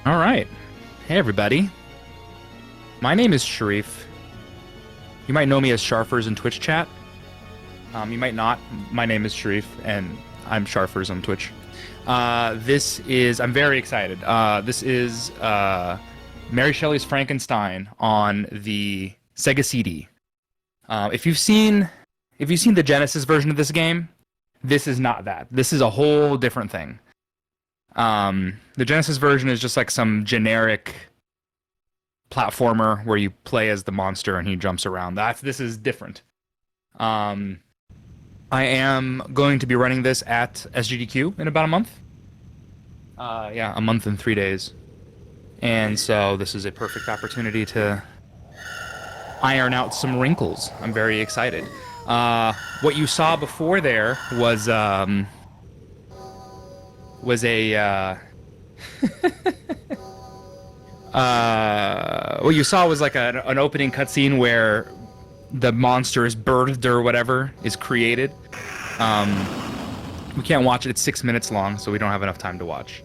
All right. Hey, everybody. My name is Sharif. You might know me as Sharfers in Twitch chat. You might not. My name is Sharif, and I'm Sharfers on Twitch. I'm very excited. This is Mary Shelley's Frankenstein on the SEGA CD. If you've seen the Genesis version of this game, this is not that. This is a whole different thing. The Genesis version is just like some generic platformer where you play as the monster and he jumps around. This is different. I am going to be running this at SGDQ in about a month. Yeah, a month and 3 days. And so this is a perfect opportunity to iron out some wrinkles. I'm very excited. What you saw before there was a what you saw was like an opening cutscene where the monster is birthed or whatever is created. We can't watch it. It's 6 minutes long, so we don't have enough time to watch.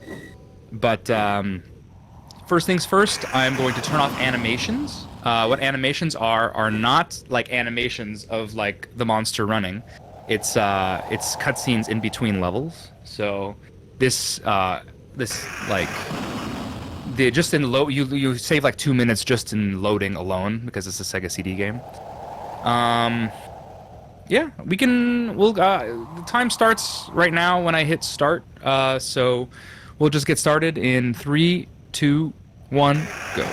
But first things first, I'm going to turn off animations. What animations are not like animations of like the monster running. It's cutscenes in between levels. So this like just in load you save like 2 minutes just in loading alone because it's a SEGA CD game. Yeah, the time starts right now when I hit start. So we'll just get started in 3, 2, 1, go.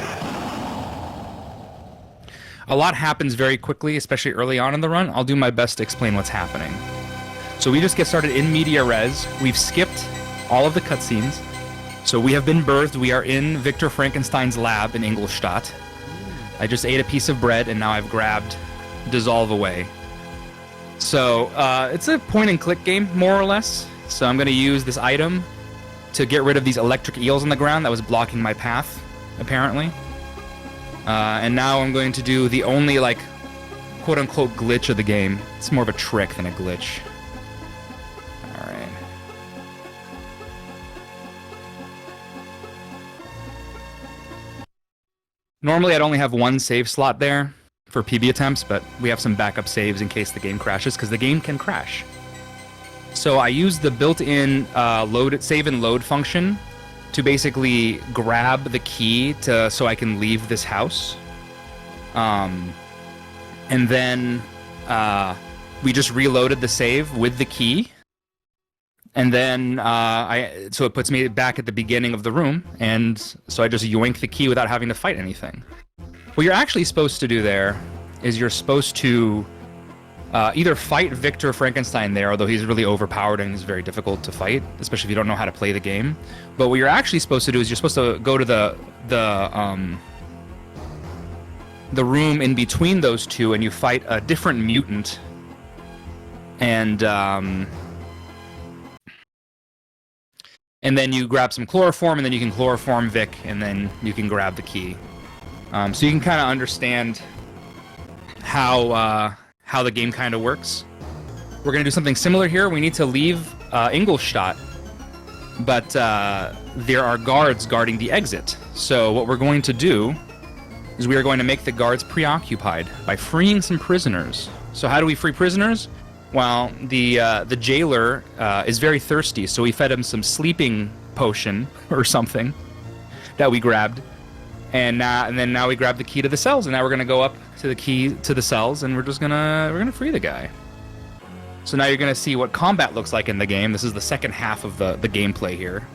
A lot happens very quickly, especially early on in the run. I'll do my best to explain what's happening. So we just get started in media res. We've skipped all of the cutscenes. So we have been birthed. We are in Victor Frankenstein's lab in Ingolstadt. I just ate a piece of bread and now I've grabbed Dissolve Away. So it's a point-and-click game, more or less. So I'm going to use this item to get rid of these electric eels on the ground that was blocking my path, apparently. And now I'm going to do the only, like, quote-unquote glitch of the game. It's more of a trick than a glitch. Alright. Normally I'd only have one save slot there for PB attempts, but we have some backup saves in case the game crashes, because the game can crash. So I use the built-in save and load function to basically grab the key so I can leave this house. And then we just reloaded the save with the key. And then so it puts me back at the beginning of the room, and so I just yoink the key without having to fight anything. What you're actually supposed to do there is you're supposed to either fight Victor Frankenstein there, although he's really overpowered and he's very difficult to fight, especially if you don't know how to play the game. But what you're actually supposed to do is you're supposed to go to the room in between those two, and you fight a different mutant. And then you grab some chloroform, and then you can chloroform Vic, and then you can grab the key. So you can kind of understand how the game kind of works. We're going to do something similar here. We need to leave Ingolstadt, but there are guards guarding the exit. So what we're going to do is we are going to make the guards preoccupied by freeing some prisoners. So how do we free prisoners? Well, the jailer is very thirsty, so we fed him some sleeping potion or something that we grabbed. And then now we grab the key to the cells, and now we're gonna go up to the key to the cells, and we're gonna free the guy. So now you're gonna see what combat looks like in the game. This is the second half of the gameplay here.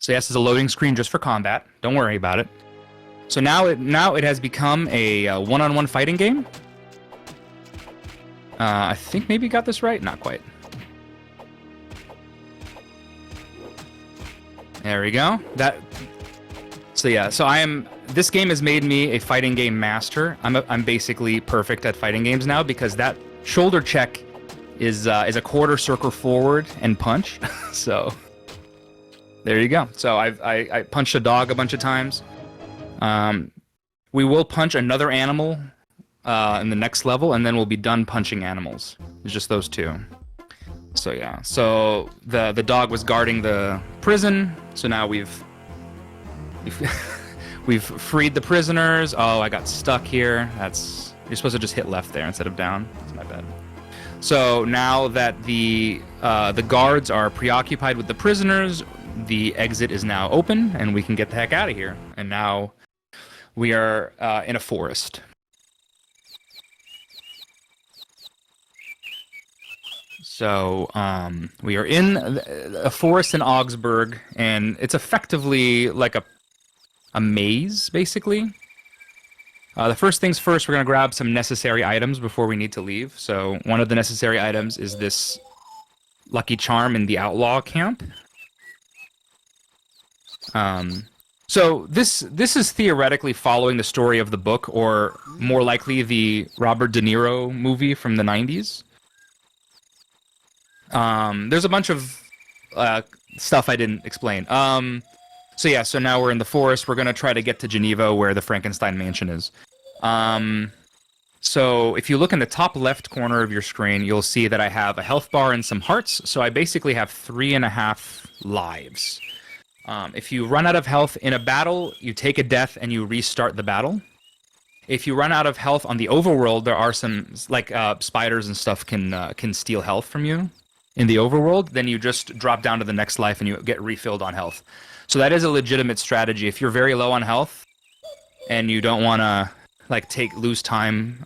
So yes, it's a loading screen just for combat. Don't worry about it. So now it has become a one-on-one fighting game. I think maybe got this right. Not quite. There we go. So yeah. So this game has made me a fighting game master. I'm basically perfect at fighting games now because that shoulder check is a quarter circle forward and punch. So there you go. So I punched a dog a bunch of times. We will punch another animal in the next level, and then we'll be done punching animals. It's just those two. So yeah, so the dog was guarding the prison. So now we've we've freed the prisoners. Oh, I got stuck here. You're supposed to just hit left there instead of down. That's my bad. So now that the guards are preoccupied with the prisoners, the exit is now open, and we can get the heck out of here. And now we are in a forest. So we are in a forest in Augsburg, and it's effectively like a maze, basically. The first things first, we're going to grab some necessary items before we need to leave. So one of the necessary items is this lucky charm in the outlaw camp. So this is theoretically following the story of the book, or more likely the Robert De Niro movie from the 90s. There's a bunch of stuff I didn't explain. So yeah, so now we're in the forest. We're going to try to get to Geneva, where the Frankenstein mansion is. So if you look in the top left corner of your screen, you'll see that I have a health bar and some hearts. So I basically have 3.5 lives. If you run out of health in a battle, you take a death and you restart the battle. If you run out of health on the overworld, there are some, like, spiders and stuff can steal health from you in the overworld. Then you just drop down to the next life and you get refilled on health. So that is a legitimate strategy. If you're very low on health and you don't want to like lose time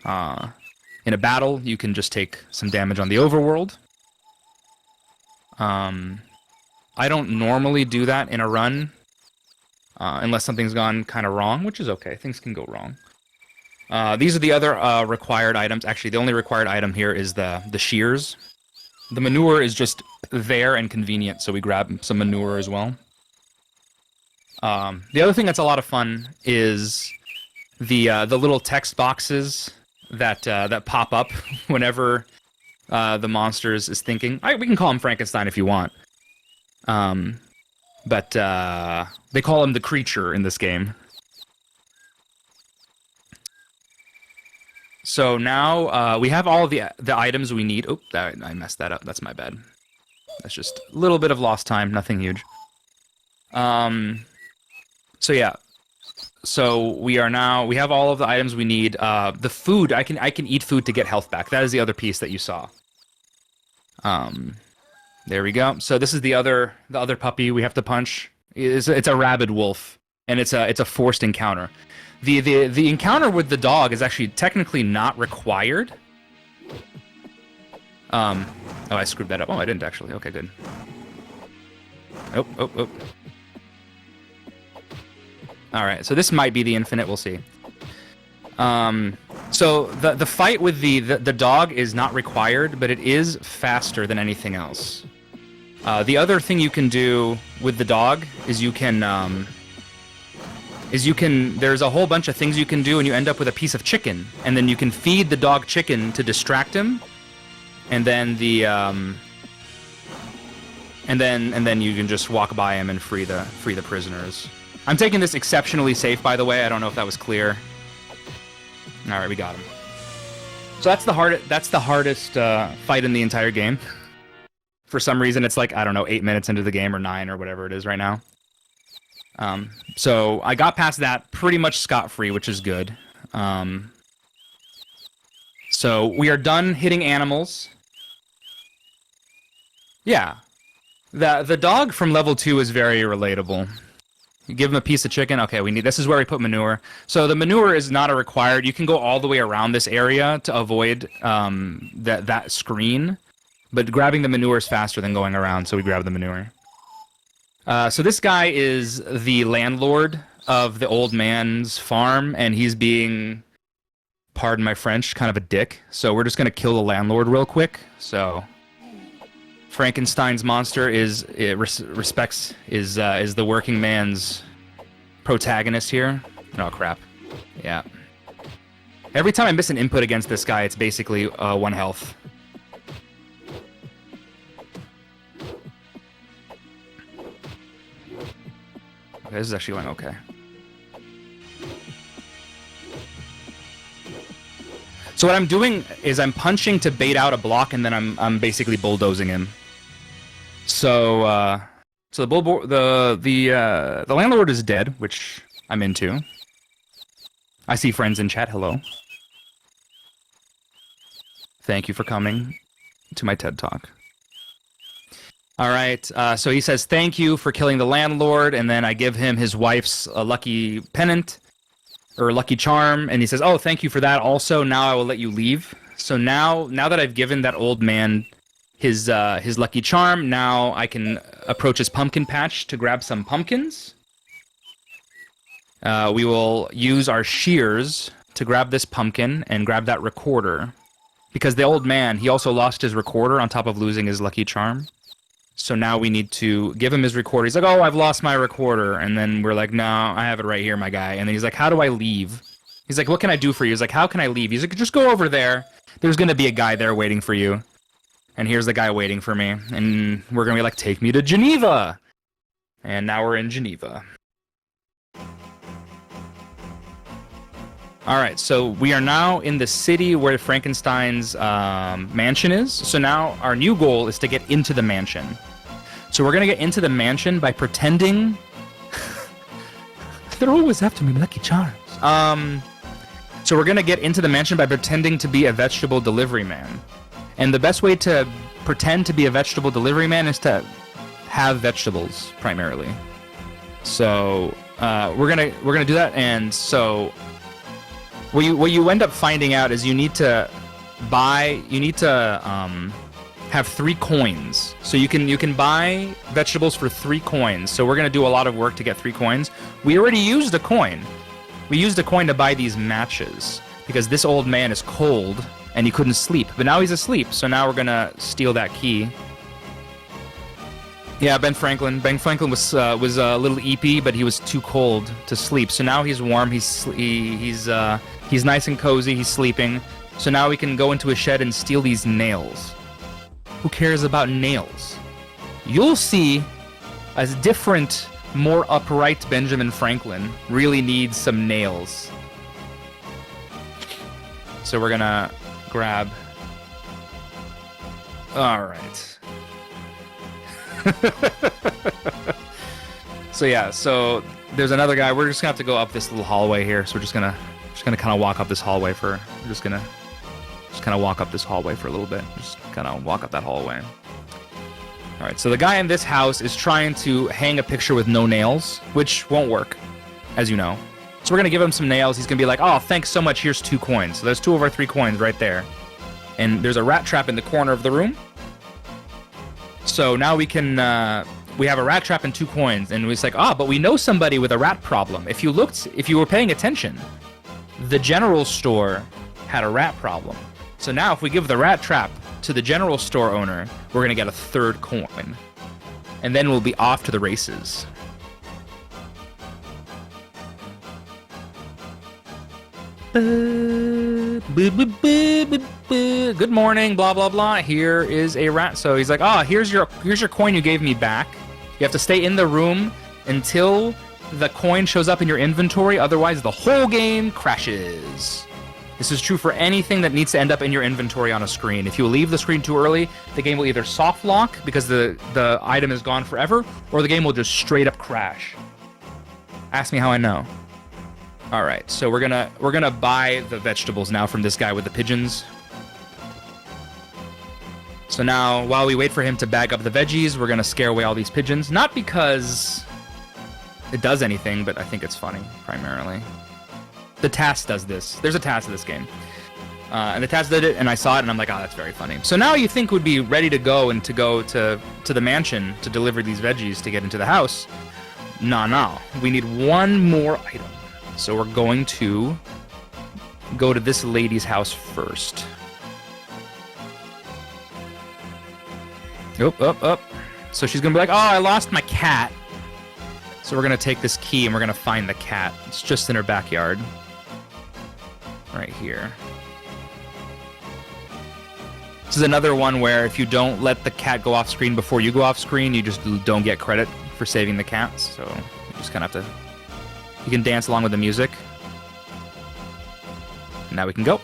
in a battle, you can just take some damage on the overworld. I don't normally do that in a run unless something's gone kind of wrong, which is okay. Things can go wrong. These are the other required items. Actually, the only required item here is the shears. The manure is just there and convenient, so we grab some manure as well. The other thing that's a lot of fun is the little text boxes that pop up whenever the monsters is thinking. We can call him Frankenstein if you want, but they call him the creature in this game. So now we have all the items we need. Oh, I messed that up. That's my bad. That's just a little bit of lost time. Nothing huge. So yeah. So we have all of the items we need. The food, I can eat food to get health back. That is the other piece that you saw. There we go. So this is the other puppy we have to punch. It's a rabid wolf, and it's a forced encounter. The encounter with the dog is actually technically not required. Oh, I screwed that up. Oh, I didn't actually. Okay, good. Oh. All right, so this might be the infinite. We'll see. So the fight with the dog is not required, but it is faster than anything else. The other thing you can do with the dog is you can there's a whole bunch of things you can do, and you end up with a piece of chicken, and then you can feed the dog chicken to distract him, and then and then you can just walk by him and free the prisoners. I'm taking this exceptionally safe, by the way. I don't know if that was clear. All right, we got him. So that's the hardest fight in the entire game. For some reason, it's like, I don't know, 8 minutes into the game, or 9, or whatever it is right now. So I got past that pretty much scot-free, which is good. So we are done hitting animals. Yeah. The dog from level 2 is very relatable. You give him a piece of chicken. Okay, this is where we put manure. So the manure is not a required. You can go all the way around this area to avoid that screen. But grabbing the manure is faster than going around, so we grab the manure. So this guy is the landlord of the old man's farm, and he's being, pardon my French, kind of a dick. So we're just going to kill the landlord real quick. So Frankenstein's monster is the working man's protagonist here. Oh, crap. Yeah. Every time I miss an input against this guy, it's basically 1 health. Okay, this is actually going okay. So what I'm doing is I'm punching to bait out a block, and then I'm basically bulldozing him. So, so the landlord is dead, which I'm into. I see friends in chat. Hello. Thank you for coming to my TED Talk. All right, so he says, thank you for killing the landlord, and then I give him his wife's lucky pennant, or lucky charm, and he says, oh, thank you for that also, now I will let you leave. So now that I've given that old man his lucky charm, now I can approach his pumpkin patch to grab some pumpkins. We will use our shears to grab this pumpkin and grab that recorder, because the old man, he also lost his recorder on top of losing his lucky charm. So now we need to give him his recorder. He's like, oh, I've lost my recorder. And then we're like, no, I have it right here, my guy. And then he's like, how do I leave? He's like, what can I do for you? He's like, how can I leave? He's like, just go over there. There's going to be a guy there waiting for you. And here's the guy waiting for me. And we're going to be like, take me to Geneva. And now we're in Geneva. All right, so we are now in the city where Frankenstein's mansion is. So now our new goal is to get into the mansion. So we're going to get into the mansion by pretending... They're always after me, Lucky Charms. So we're going to get into the mansion by pretending to be a vegetable delivery man. And the best way to pretend to be a vegetable delivery man is to have vegetables, primarily. So we're gonna do that, and so... What you end up finding out is you need to have 3 coins. So you can buy vegetables for 3 coins. So we're gonna do a lot of work to get 3 coins. We already used a coin. We used a coin to buy these matches because this old man is cold and he couldn't sleep. But now he's asleep. So now we're gonna steal that key. Yeah, Ben Franklin. Ben Franklin was a little eepy, but he was too cold to sleep. So now he's warm. He's nice and cozy. He's sleeping. So now we can go into a shed and steal these nails. Who cares about nails? You'll see a different, more upright Benjamin Franklin really needs some nails. So we're gonna grab... All right. So yeah, so there's another guy. We're just gonna have to go up this little hallway here. So we're just gonna kind of walk up this hallway for. We're just kind of walk up this hallway for a little bit. Just kind of walk up that hallway. All right. So the guy in this house is trying to hang a picture with no nails, which won't work, as you know. So we're gonna give him some nails. He's gonna be like, "Oh, thanks so much. Here's 2 coins." So there's 2 of our 3 coins right there, and there's a rat trap in the corner of the room. So now we can, we have a rat trap and 2 coins, and it's like, but we know somebody with a rat problem. If you were paying attention, the general store had a rat problem. So now if we give the rat trap to the general store owner, we're gonna get a 3rd coin. And then we'll be off to the races. Good morning, blah blah blah. Here is a rat. So he's like, here's your coin you gave me back. You have to stay in the room until the coin shows up in your inventory, otherwise the whole game crashes. This is true for anything that needs to end up in your inventory on a screen. If you leave the screen too early, the game will either soft lock because the item is gone forever, or the game will just straight up crash. Ask me how I know. All right, so we're gonna buy the vegetables now from this guy with the pigeons. So now, while we wait for him to bag up the veggies, we're gonna scare away all these pigeons. Not because it does anything, but I think it's funny, primarily. The task does this. There's a task to this game. And the task did it, and I saw it, and I'm like, that's very funny. So now you think would be ready to go and to go to the mansion to deliver these veggies to get into the house. No. We need 1 more item. So we're going to go to this lady's house first. Up. So she's gonna be like, I lost my cat. So we're gonna take this key and we're gonna find the cat. It's just in her backyard. Right here. This is another one where if you don't let the cat go off screen before you go off screen, you just don't get credit for saving the cats. So you just kind of have to... You can dance along with the music. Now we can go.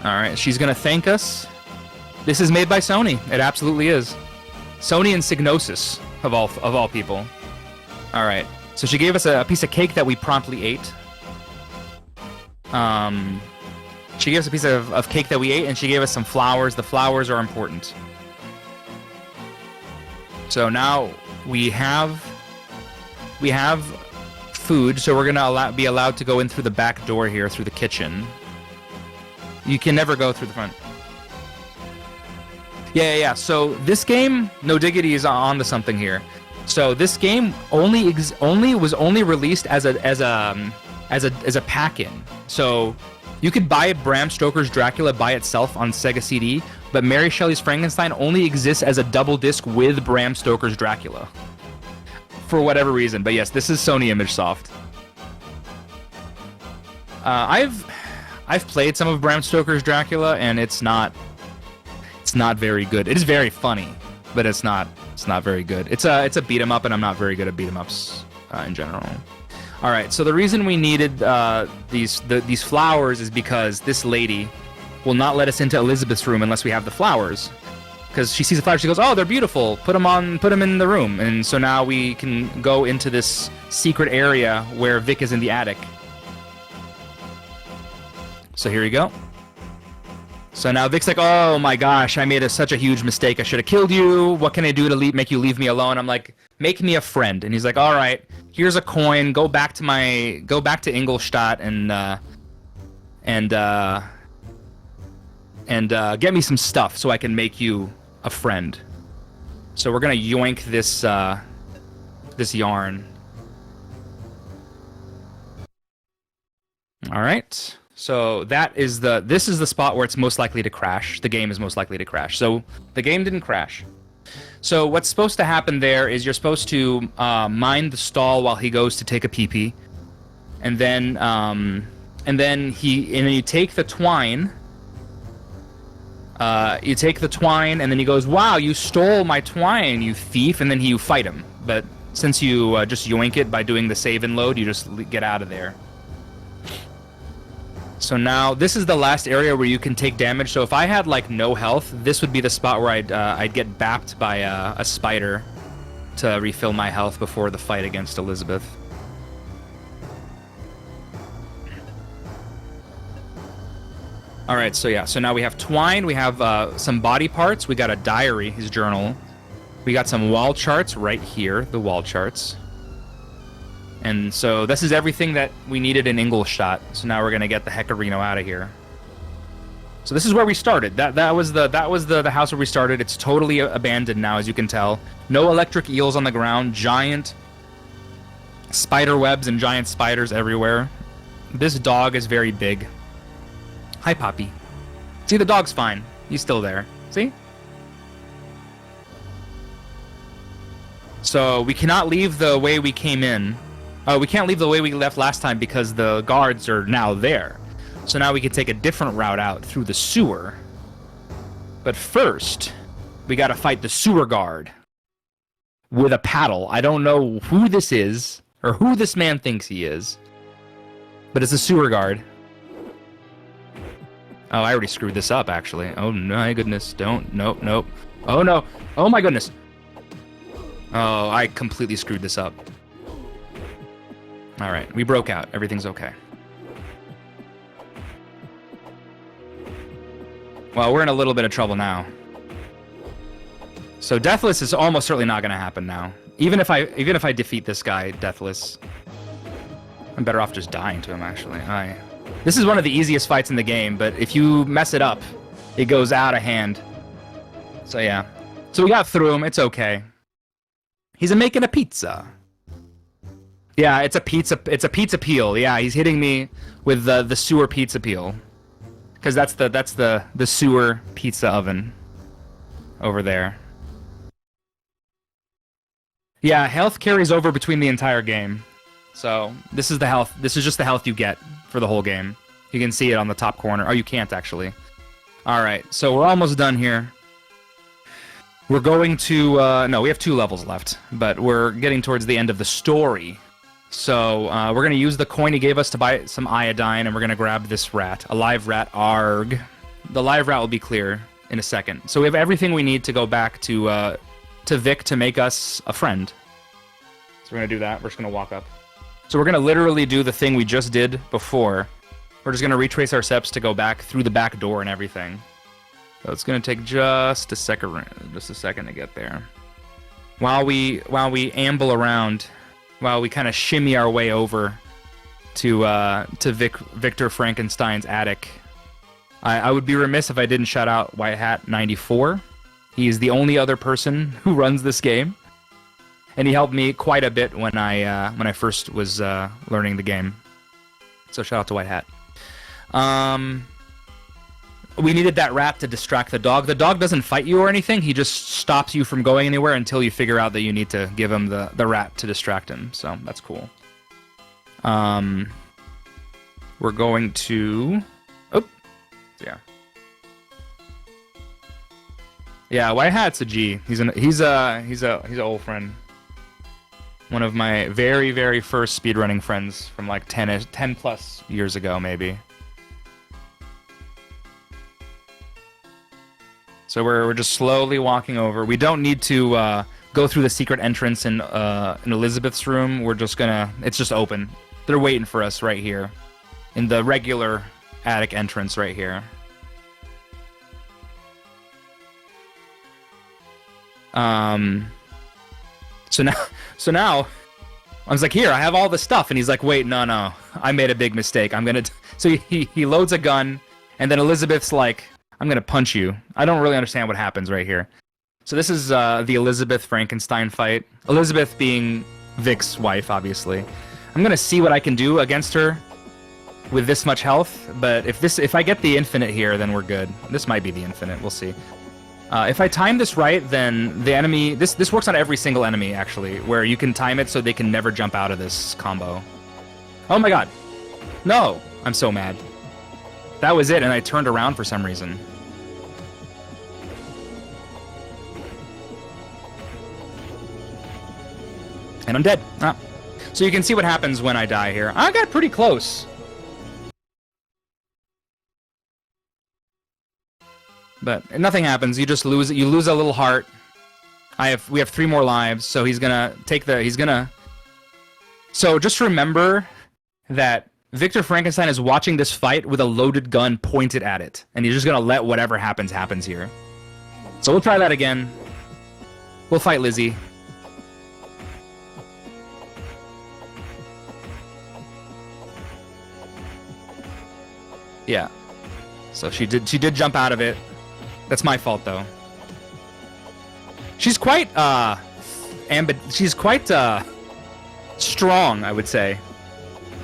Alright, she's gonna thank us. This is made by Sony. It absolutely is. Sony and Psygnosis, of all people. All right. So she gave us a piece of cake that we promptly ate. She gave us a piece of cake that we ate, and she gave us some flowers. The flowers are important. So now we have food, so we're gonna be allowed to go in through the back door here, through the kitchen. You can never go through the front. Yeah. So this game, No Diggity, is onto something here. So this game was only released as a pack-in. So you could buy Bram Stoker's Dracula by itself on Sega CD, but Mary Shelley's Frankenstein only exists as a double disc with Bram Stoker's Dracula. For whatever reason, but yes, this is Sony ImageSoft. I've played some of Bram Stoker's Dracula, and it's not very good. It is very funny, but it's not very good. It's a beat 'em up, and I'm not very good at beat 'em ups in general. All right, so the reason we needed these flowers is because this lady will not let us into Elizabeth's room unless we have the flowers. Because she sees the flowers, she goes, "Oh, they're beautiful. Put them in the room." And so now we can go into this secret area where Vic is in the attic. So here you go. So now Vic's like, "Oh my gosh, I made such a huge mistake. I should have killed you. What can I do to make you leave me alone?" I'm like, "Make me a friend." And he's like, "All right, here's a coin. Go back to Ingolstadt and get me some stuff so I can make you a friend." So we're gonna yoink this yarn. All right. So this is the spot where it's most likely to crash. The game is most likely to crash. So the game didn't crash. So what's supposed to happen there is you're supposed to mine the stall while he goes to take a pee-pee, and then you take the twine. You take the twine, and then he goes, "Wow, you stole my twine, you thief!" And then you fight him. But since you just yoink it by doing the save and load, you just get out of there. So now this is the last area where you can take damage. So if I had like no health, this would be the spot where I'd get bapped by a spider to refill my health before the fight against Elizabeth. All right, so yeah, so now we have twine, we have some body parts, we got a diary, his journal, we got some wall charts right here, the wall charts. And so this is everything that we needed in Ingolstadt. So now we're gonna get the Heckarino out of here. So this is where we started. That was the house where we started. It's totally abandoned now, as you can tell. No electric eels on the ground, giant spider webs and giant spiders everywhere. This dog is very big. Hi, Poppy. See, the dog's fine. He's still there. See? So we cannot leave the way we came in. We can't leave the way we left last time because the guards are now there. So now we can take a different route out through the sewer. But first, we gotta fight the sewer guard with a paddle. I don't know who this is, or who this man thinks he is, but it's a sewer guard. Oh, I already screwed this up, actually. Oh, my goodness. Nope. Oh, no. Oh, my goodness. Oh, I completely screwed this up. All right, we broke out. Everything's okay. Well, we're in a little bit of trouble now. So Deathless is almost certainly not going to happen now. Even if I defeat this guy, Deathless, I'm better off just dying to him, actually. This is one of the easiest fights in the game, but if you mess it up, it goes out of hand. So yeah. So we got through him. It's okay. He's making a pizza. Yeah, it's a pizza peel. Yeah, he's hitting me with the sewer pizza peel. Because that's the sewer pizza oven over there. Yeah, health carries over between the entire game. So this is the health. This is just the health you get for the whole game. You can see it on the top corner. Oh, you can't actually. All right, so we're almost done here. We're going to no, we have 2 levels left, but we're getting towards the end of the story. So we're gonna use the coin he gave us to buy some iodine, and we're gonna grab this rat, a live rat. Arg. The live rat will be clear. in a second. So we have everything we need to go back to Vic to make us a friend. So we're gonna do that. We're just gonna walk up. So we're gonna literally do the thing we just did before. We're just gonna retrace our steps to go back through the back door and everything. So it's gonna take just a second to get there. While we amble around, while we kind of shimmy our way over to Victor Frankenstein's attic. I would be remiss if I didn't shout out White Hat 94. He is the only other person who runs this game, and he helped me quite a bit when I first was learning the game. So shout out to White Hat. We needed that rat to distract the dog. The dog doesn't fight you or anything. He just stops you from going anywhere until you figure out that you need to give him the rat to distract him. So that's cool. We're going to... Oh, yeah. Yeah, White Hat's a G. He's an old friend. One of my very, very first speedrunning friends from like 10 plus years ago, maybe. So we're just slowly walking over. We don't need to go through the secret entrance in Elizabeth's room. We're just gonna... It's just open. They're waiting for us right here. In the regular attic entrance right here. So now, I was like, here, I have all the stuff. And he's like, wait, no. I made a big mistake. I'm gonna... So he loads a gun. And then Elizabeth's like... I'm gonna punch you. I don't really understand what happens right here. So this is the Elizabeth Frankenstein fight. Elizabeth being Vic's wife, obviously. I'm gonna see what I can do against her with this much health, but if I get the infinite here, then we're good. This might be the infinite, we'll see. If I time this right, then the enemy... This works on every single enemy, actually, where you can time it so they can never jump out of this combo. Oh my god. No! I'm so mad. That was it, and I turned around for some reason. And I'm dead. Ah. So you can see what happens when I die here. I got pretty close. But nothing happens. You just lose. You lose a little heart. We have 3 more lives, so he's gonna take the... He's gonna... So just remember that Victor Frankenstein is watching this fight with a loaded gun pointed at it. And he's just gonna let whatever happens here. So we'll try that again. We'll fight Lizzie. Yeah. So she did jump out of it. That's my fault though. She's quite strong, I would say.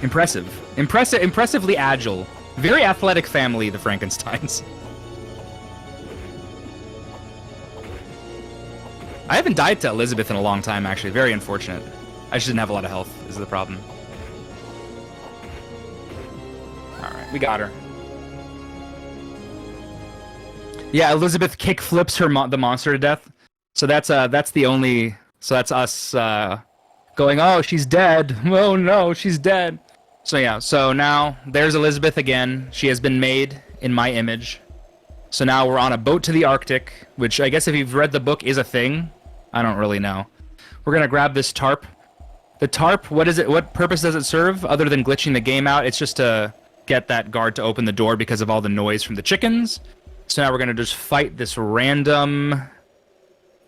Impressively agile. Very athletic family, the Frankensteins. I haven't died to Elizabeth in a long time, actually. Very unfortunate. I just didn't have a lot of health, is the problem. Alright, we got her. Yeah, Elizabeth kick flips the monster to death. So that's the only... So that's us going, oh, she's dead. Oh no, she's dead. So yeah, so now there's Elizabeth again. She has been made in my image. So now we're on a boat to the Arctic, which I guess if you've read the book is a thing. I don't really know. We're gonna grab this tarp. The tarp, what is it? What purpose does it serve other than glitching the game out? It's just to get that guard to open the door because of all the noise from the chickens. So now we're gonna just fight this random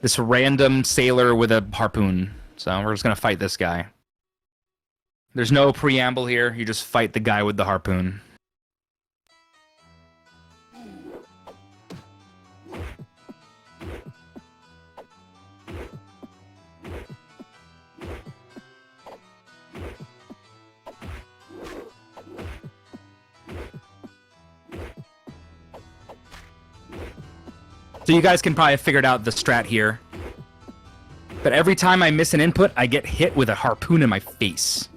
sailor with a harpoon. So we're just gonna fight this guy. There's no preamble here. You just fight the guy with the harpoon. So you guys can probably have figured out the strat here. But every time I miss an input, I get hit with a harpoon in my face.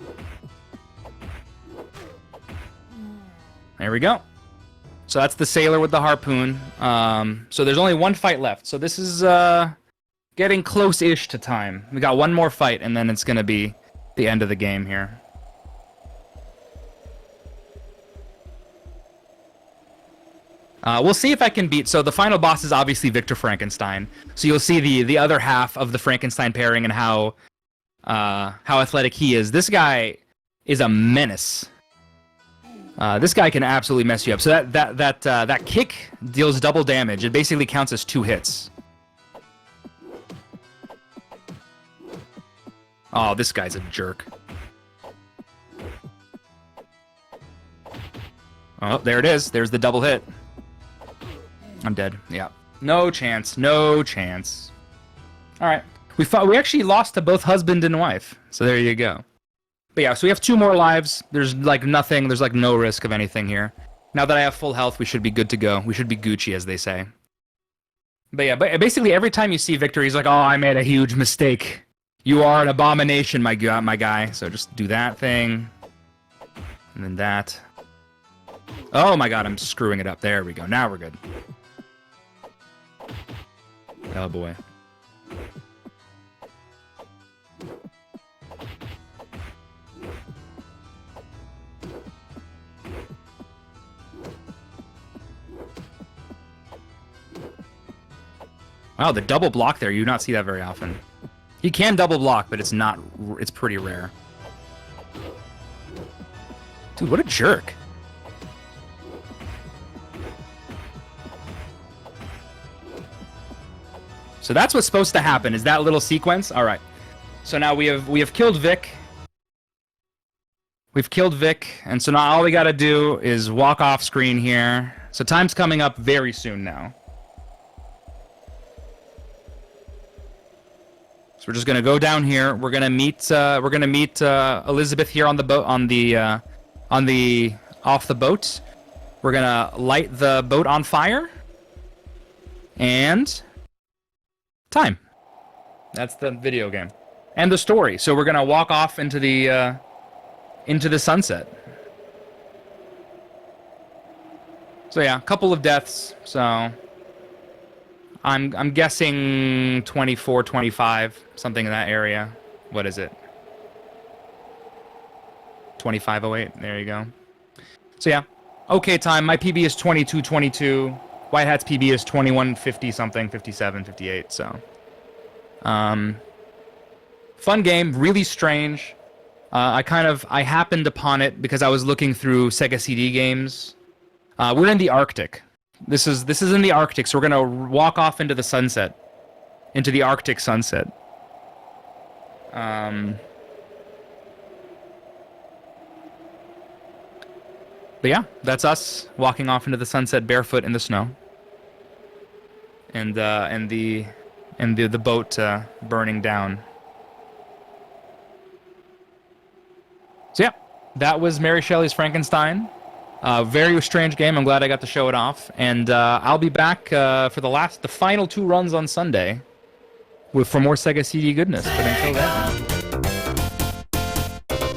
There we go. So that's the sailor with the harpoon. So there's only one fight left. So this is getting close-ish to time. We got one more fight, and then it's going to be the end of the game here. We'll see if I can beat. So the final boss is obviously Victor Frankenstein. So you'll see the other half of the Frankenstein pairing and how athletic he is. This guy is a menace. This guy can absolutely mess you up. So that kick deals double damage. It basically counts as 2 hits. Oh, this guy's a jerk. Oh, there it is. There's the double hit. I'm dead. Yeah. No chance. No chance. All right. We actually lost to both husband and wife. So there you go. But yeah, so we have 2 more lives. There's like nothing. There's like no risk of anything here. Now that I have full health, we should be good to go. We should be Gucci, as they say. But yeah, but basically every time you see Victor, he's like, "Oh, I made a huge mistake. You are an abomination, my guy." So just do that thing, and then that. Oh my God, I'm screwing it up. There we go. Now we're good. Oh boy. Wow, the double block there, you do not see that very often. He can double block, but it's pretty rare. Dude, what a jerk. So that's what's supposed to happen, is that little sequence. All right. So now we have killed Vic. We've killed Vic, and so now all we got to do is walk off screen here. So time's coming up very soon now. So we're just gonna go down here. We're gonna meet Elizabeth here on the boat off the boat. We're gonna light the boat on fire. And time. That's the video game. And the story. So we're gonna walk off into the sunset. So yeah, a couple of deaths. So I'm guessing 24, 25, something in that area. What is it? 2508. There you go. So yeah, okay time. My PB is 22:22. White Hat's PB is 21:50 something, 57, 58. So, fun game, really strange. I happened upon it because I was looking through SEGA CD games. We're in the Arctic. This is in the Arctic, so we're gonna walk off into the sunset, into the Arctic sunset. But yeah, that's us walking off into the sunset barefoot in the snow, and the boat burning down. So yeah, that was Mary Shelley's Frankenstein. Very strange game. I'm glad I got to show it off, and I'll be back for the final 2 runs on Sunday for more SEGA CD goodness. But until then.